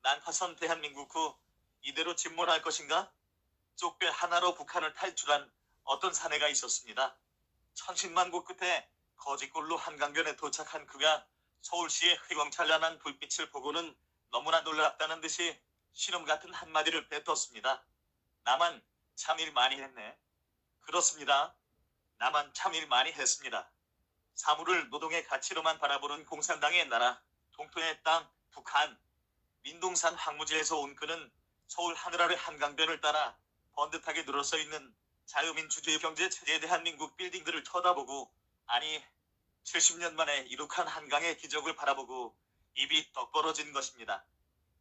난파선 대한민국 후 이대로 침몰할 것인가? 쪽배 하나로 북한을 탈출한 어떤 사내가 있었습니다. 천신만고 끝에 거짓골로 한강변에 도착한 그가 서울시의 휘광찬란한 불빛을 보고는 너무나 놀랍다는 듯이 신음 같은 한마디를 뱉었습니다. 나만 참 일 많이 했네. 그렇습니다. 나만 참 일 많이 했습니다. 사물을 노동의 가치로만 바라보는 공산당의 나라, 동토의 땅, 북한, 민동산 황무지에서 온 그는 서울 하늘 아래 한강변을 따라 번듯하게 늘어서 있는 자유민주주의 경제 체제에 대한민국 빌딩들을 쳐다보고, 아니 70년 만에 이룩한 한강의 기적을 바라보고 입이 떡 벌어진 것입니다.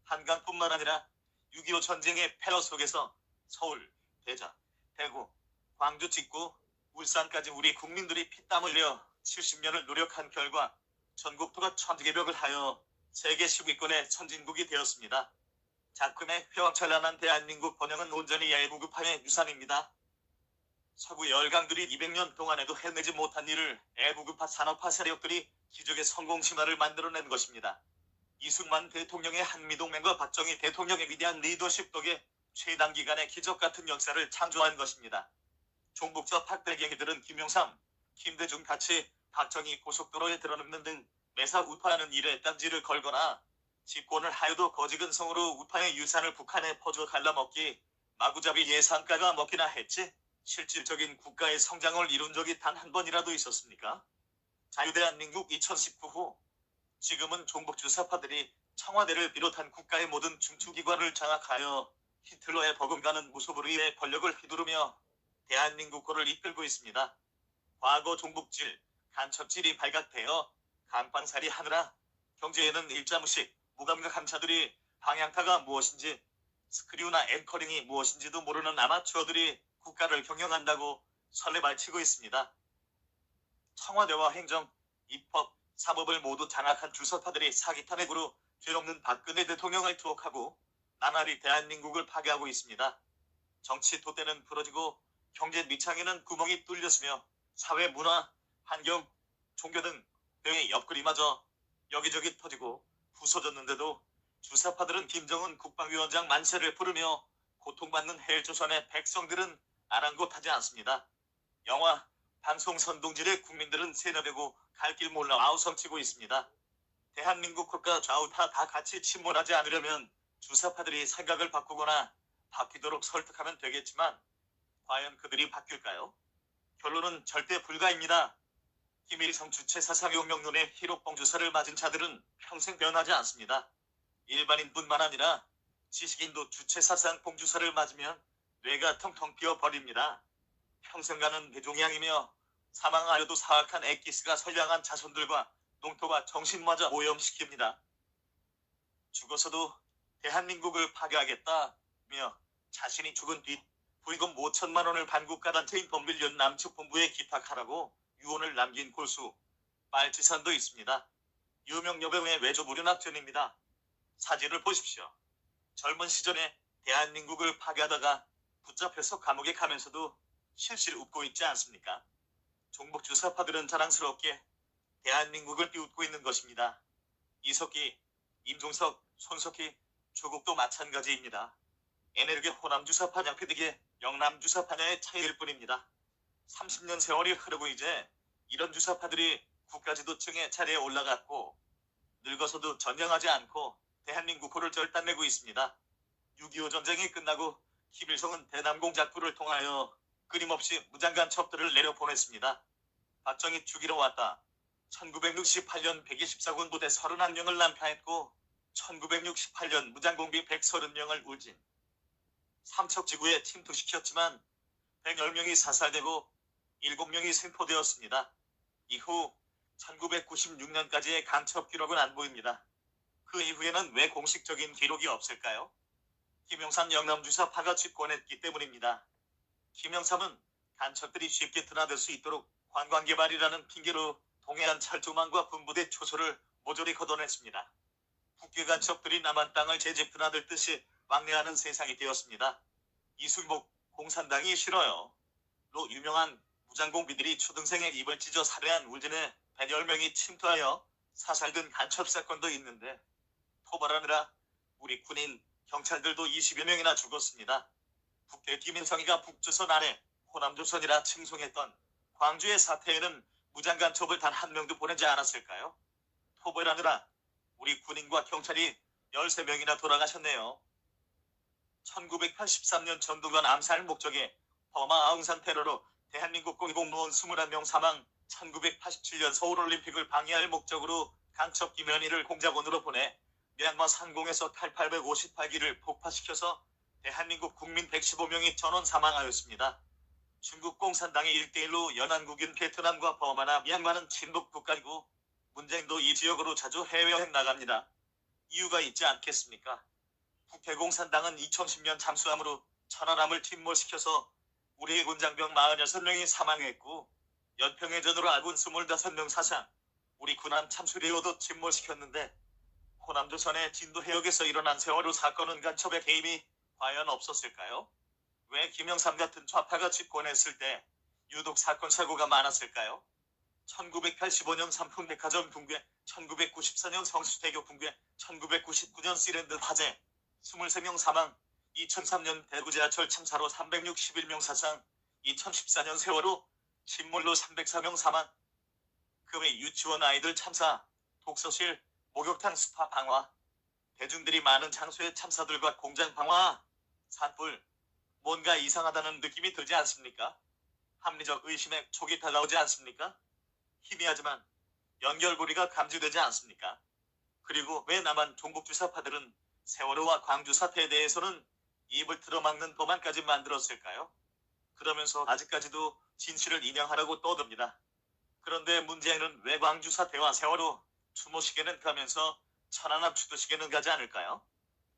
한강뿐만 아니라 6.25 전쟁의 폐허 속에서 서울, 대전, 대구, 광주 찍고 울산까지 우리 국민들이 피땀 흘려 70년을 노력한 결과 전국토가 천지개벽을 하여 세계 10위권의 선진국이 되었습니다. 작금의 휘황찬란한 대한민국 번영은 온전히 애국우파의 유산입니다. 서구 열강들이 200년 동안에도 해내지 못한 일을 애국우파 산업화 세력들이 기적의 성공 신화를 만들어낸 것입니다. 이승만 대통령의 한미동맹과 박정희 대통령의 위대한 리더십 덕에 최단기간에 기적같은 역사를 창조한 것입니다. 종북적 박대갱이들은 김영삼, 김대중 같이 박정희 고속도로에 들어눕는 등 매사 우파하는 일에 딴지를 걸거나 집권을 하여도 거지근성으로 우파의 유산을 북한에 퍼주어 갈라먹기, 마구잡이 예산가가 먹기나 했지 실질적인 국가의 성장을 이룬 적이 단 한 번이라도 있었습니까? 자유대한민국 2019 후 지금은 종북주사파들이 청와대를 비롯한 국가의 모든 중추기관을 장악하여 히틀러의 버금가는 무소불 위에 권력을 휘두르며 대한민국호를 이끌고 있습니다. 과거 종북질, 간첩질이 발각되어 간판살이 하느라 경제에는 일자무식, 무감각한 자들이 방향타가 무엇인지, 스크류나 앵커링이 무엇인지도 모르는 아마추어들이 국가를 경영한다고 설레발치고 있습니다. 청와대와 행정, 입법, 사법을 모두 장악한 주사파들이 사기탄핵으로 죄없는 박근혜 대통령을 투옥하고 나날이 대한민국을 파괴하고 있습니다. 정치 돛대는 부러지고 경제 밑창에는 구멍이 뚫렸으며 사회 문화, 환경, 종교 등 등의 옆구리마저 여기저기 터지고 부서졌는데도 주사파들은 김정은 국방위원장 만세를 부르며 고통받는 헬조선의 백성들은 아랑곳하지 않습니다. 영화, 방송 선동질의 국민들은 세뇌되고 갈 길 몰라 아우성치고 있습니다. 대한민국 국가 좌우파 다 같이 침몰하지 않으려면 주사파들이 생각을 바꾸거나 바뀌도록 설득하면 되겠지만 과연 그들이 바뀔까요? 결론은 절대 불가입니다. 김일성 주체사상용명론의 희록봉 주사를 맞은 자들은 평생 변하지 않습니다. 일반인뿐만 아니라 지식인도 주체사상 봉주사를 맞으면 뇌가 텅텅 비어버립니다. 평생 가는 대종양이며 사망하여도 사악한 엑기스가 선량한 자손들과 농토가 정신마저 오염시킵니다. 죽어서도 대한민국을 파괴하겠다며 자신이 죽은 뒤 부의금 5천만 원을 반국가단체인 범빌련 남측본부에 기탁하라고 유언을 남긴 골수 말지산도 있습니다. 유명 여배우의 외조무륜악전입니다. 사진을 보십시오. 젊은 시절에 대한민국을 파괴하다가 붙잡혀서 감옥에 가면서도 실실 웃고 있지 않습니까? 종북주사파들은 자랑스럽게 대한민국을 비웃고 있는 것입니다. 이석기, 임종석, 손석희, 조국도 마찬가지입니다. 에네르게 호남주사파 양피디게 영남주사파냐의 차이일 뿐입니다. 30년 세월이 흐르고 이제 이런 주사파들이 국가지도층의 자리에 올라갔고 늙어서도 전향하지 않고 대한민국호를 절단내고 있습니다. 6.25 전쟁이 끝나고 김일성은 대남공작부를 통하여 끊임없이 무장간첩들을 내려보냈습니다. 박정희 죽이러 왔다. 1968년 124군 부대 31명을 난파했고 1968년 무장공비 130명을 울진 삼척지구에 침투시켰지만 110명이 사살되고 7명이 생포되었습니다. 이후 1996년까지의 간첩 기록은 안 보입니다. 그 이후에는 왜 공식적인 기록이 없을까요? 김영삼 영남주사파가 집권했기 때문입니다. 김영삼은 간첩들이 쉽게 드나들 수 있도록 관광개발이라는 핑계로 동해안 철조망과 군부대 초소를 모조리 걷어냈습니다. 북괴 간첩들이 남한 땅을 제집 드나들듯이 왕래하는 세상이 되었습니다. 이승복, 공산당이 싫어요. 로 유명한 무장공비들이 초등생의 입을 찢어 살해한 울진에 110명이 침투하여 사살된 간첩사건도 있는데 토벌하느라 우리 군인, 경찰들도 20여 명이나 죽었습니다. 북대 김일성이가 북조선 아래 호남조선이라 칭송했던 광주의 사태에는 무장간첩을 단 한 명도 보내지 않았을까요? 토벌하느라 우리 군인과 경찰이 13명이나 돌아가셨네요. 1983년 전두관 암살 목적의 버마 아웅산 테러로 대한민국 공공무원 21명 사망, 1987년 서울올림픽을 방해할 목적으로 간첩 김현희를 공작원으로 보내 미얀마 상공에서 탈 858기를 폭파시켜서 대한민국 국민 115명이 전원 사망하였습니다. 중국 공산당의 1대1로 연안국인 베트남과 버마나 미얀마는 친북 국가이고 문재인도 이 지역으로 자주 해외여행 나갑니다. 이유가 있지 않겠습니까? 북해공산당은 2010년 잠수함으로 천안함을 침몰시켜서 우리 군장병 46명이 사망했고 연평해전으로 아군 25명 사상, 우리 군함 참수리호도 침몰시켰는데 호남조선의 진도 해역에서 일어난 세월호 사건은 간첩의 개입이 과연 없었을까요? 왜 김영삼 같은 좌파가 집권했을 때 유독 사건 사고가 많았을까요? 1985년 삼풍백화점 붕괴, 1994년 성수대교 붕괴, 1999년 시랜드 화재, 23명 사망, 2003년 대구 지하철 참사로 361명 사상, 2014년 세월호 침몰로 304명 사망, 그 외 유치원 아이들 참사, 독서실, 목욕탕 스파 방화, 대중들이 많은 장소의 참사들과 공장 방화, 산불, 뭔가 이상하다는 느낌이 들지 않습니까? 합리적 의심에 촉이 다가오지 않습니까? 희미하지만 연결고리가 감지되지 않습니까? 그리고 왜 남한 종북주사파들은 세월호와 광주 사태에 대해서는 입을 틀어막는 법안까지 만들었을까요? 그러면서 아직까지도 진실을 인정하라고 떠듭니다. 그런데 문제는 왜 광주 사태와 세월호, 추모식에는 가면서 천안함 추도식에는 가지 않을까요?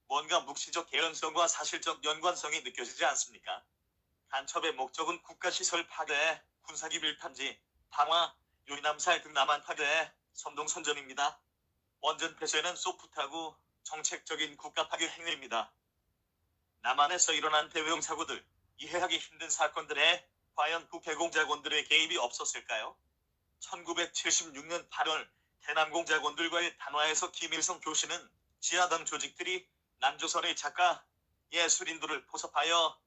뭔가 묵시적 개연성과 사실적 연관성이 느껴지지 않습니까? 간첩의 목적은 국가시설 파괴, 군사기밀 탐지, 방화, 요인암살 등 남한 파괴, 선동선전입니다. 원전 폐쇄는 소프트하고 정책적인 국가 파괴 행위입니다. 남한에서 일어난 대형 사고들, 이해하기 힘든 사건들에 과연 북해공작원들의 개입이 없었을까요? 1976년 8월 대남공작원들과의談話에서 김일성 교수는 지하당 조직들이 남조선의 작가, 예술인들을 포섭하여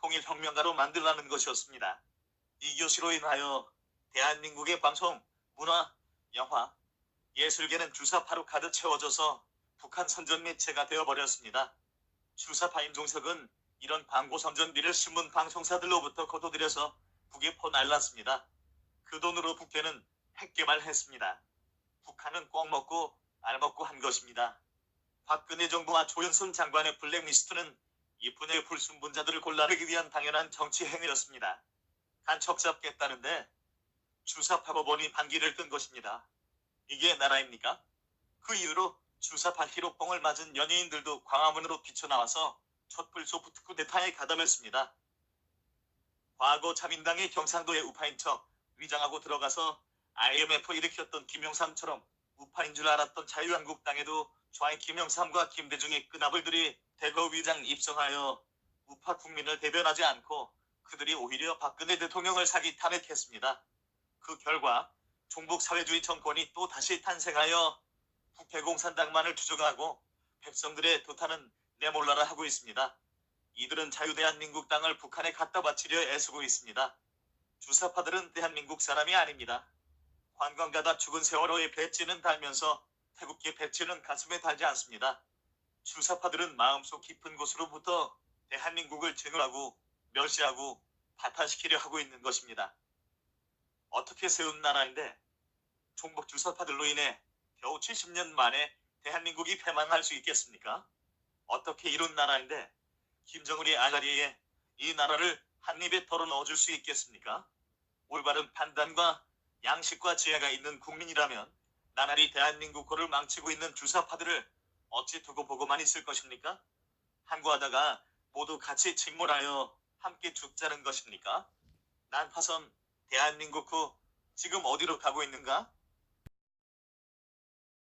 통일혁명가로 만들라는 것이었습니다. 이 교시로 인하여 대한민국의 방송, 문화, 영화, 예술계는 주사파로 가득 채워져서 북한 선전 매체가 되어버렸습니다. 주사파 임종석은 이런 광고 선전비를 신문 방송사들로부터 거둬들여서 북에 퍼날랐습니다. 그 돈으로 북해는 핵개발했습니다. 북한은 꼭 먹고 알 먹고 한 것입니다. 박근혜 정부와 조현선 장관의 블랙리스트는 이 분야의 불순분자들을 골라내기 위한 당연한 정치 행위였습니다. 간첩 잡겠다는데 주사파 법원이 반기를 뜬 것입니다. 이게 나라입니까? 그 이후로 주사파 히로뽕을 맞은 연예인들도 광화문으로 뛰쳐나와서 촛불 소프트 쿠데타에 가담했습니다. 과거 자민당의 경상도의 우파인 척 위장하고 들어가서 IMF 일으켰던 김영삼처럼 우파인 줄 알았던 자유한국당에도 좌익 김영삼과 김대중의 끈아블들이 대거 위장 입성하여 우파 국민을 대변하지 않고 그들이 오히려 박근혜 대통령을 사기 탄핵했습니다. 그 결과 종북사회주의 정권이 또 다시 탄생하여 북해공산당만을 추종하고 백성들의 도탄은 내몰라라 하고 있습니다. 이들은 자유대한민국당을 북한에 갖다 바치려 애쓰고 있습니다. 주사파들은 대한민국 사람이 아닙니다. 관광가다 죽은 세월호의 배지는 달면서 태극기 배지는 가슴에 달지 않습니다. 주사파들은 마음속 깊은 곳으로부터 대한민국을 증오하고 멸시하고 파탄시키려 하고 있는 것입니다. 어떻게 세운 나라인데 종북 주사파들로 인해 겨우 70년 만에 대한민국이 패망할 수 있겠습니까? 어떻게 이룬 나라인데 김정은이 아가리에 이 나라를 한 입에 덜어 넣어줄 수 있겠습니까? 올바른 판단과 양식과 지혜가 있는 국민이라면 나날이 대한민국을 망치고 있는 주사파들을 어찌 두고 보고만 있을 것입니까? 항구하다가 모두 같이 침몰하여 함께 죽자는 것입니까? 난파선 대한민국 후 지금 어디로 가고 있는가?